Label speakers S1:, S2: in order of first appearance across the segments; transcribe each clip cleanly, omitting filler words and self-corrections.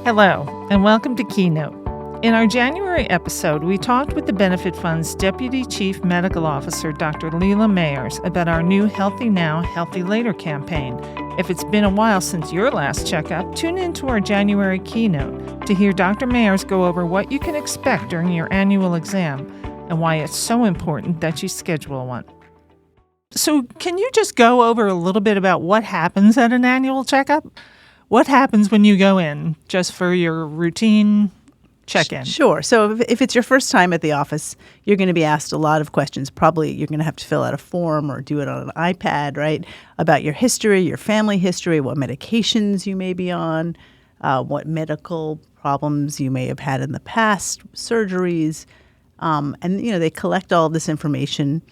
S1: Hello, and welcome to Keynote. In our January episode, we talked with the Benefit Fund's Deputy Chief Medical Officer, Dr. Lela Mayers, about our new Healthy Now, Healthy Later campaign. If it's been a while since your last checkup, tune into our January Keynote to hear Dr. Mayers go over what you can expect during your annual exam and why it's so important that you schedule one. So, can you just go over a little bit about what happens at an annual checkup? What happens when you go in just for your routine check-in?
S2: Sure. So if it's your first time at the office, you're going to be asked a lot of questions. Probably you're going to have to fill out a form or do it on an iPad, right? About your history, your family history, what medications you may be on, what medical problems you may have had in the past, surgeries. And they collect all this information.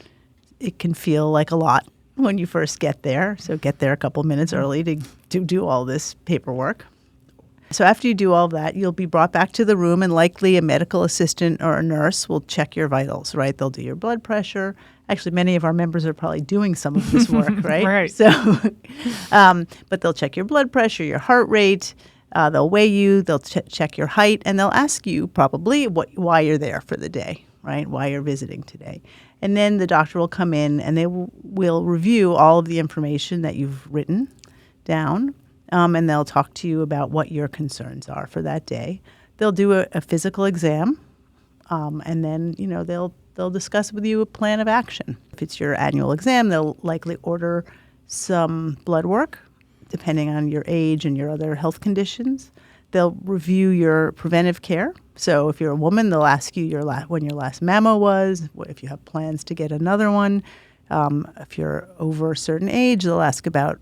S2: It can feel like a lot when you first get there. So get there a couple minutes early to do all this paperwork. So after you do all of that, you'll be brought back to the room, and likely a medical assistant or a nurse will check your vitals, right? They'll do your blood pressure. Actually, many of our members are probably doing some of this work, right?
S1: Right.
S2: So, but they'll check your blood pressure, your heart rate. They'll weigh you. They'll check your height, and they'll ask you probably why you're there for the day, right? Why you're visiting today. And then the doctor will come in and they will review all of the information that you've written down, and they'll talk to you about what your concerns are for that day. They'll do a physical exam, and then they'll discuss with you a plan of action. If it's your annual exam, they'll likely order some blood work, depending on your age and your other health conditions. They'll review your preventive care. So if you're a woman, they'll ask you when your last mammo was, if you have plans to get another one. If you're over a certain age, they'll ask about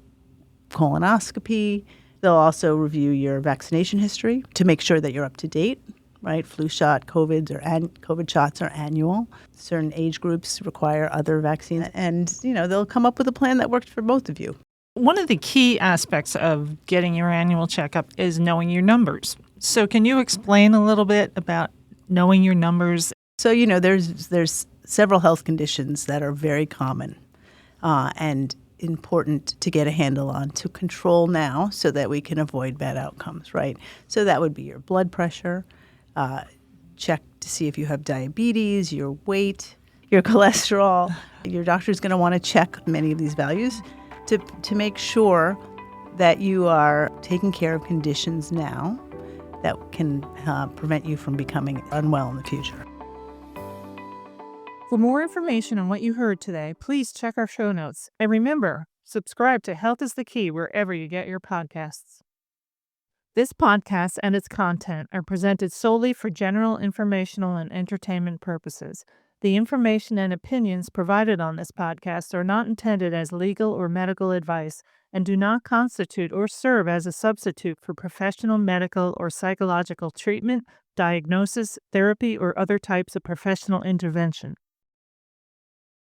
S2: colonoscopy. They'll also review your vaccination history to make sure that you're up to date, right? Flu shot, COVID shots are annual. Certain age groups require other vaccines. And, they'll come up with a plan that works for both of you.
S1: One of the key aspects of getting your annual checkup is knowing your numbers. So can you explain a little bit about knowing your numbers?
S2: So, there's several health conditions that are very common and important to get a handle on, to control now so that we can avoid bad outcomes, right? So that would be your blood pressure, check to see if you have diabetes, your weight, your cholesterol. Your doctor's going to want to check many of these values to make sure that you are taking care of conditions now that can prevent you from becoming unwell in the future.
S1: For more information on what you heard today, please check our show notes. And remember, subscribe to Health is the Key wherever you get your podcasts. This podcast and its content are presented solely for general informational and entertainment purposes. The information and opinions provided on this podcast are not intended as legal or medical advice and do not constitute or serve as a substitute for professional medical or psychological treatment, diagnosis, therapy, or other types of professional intervention.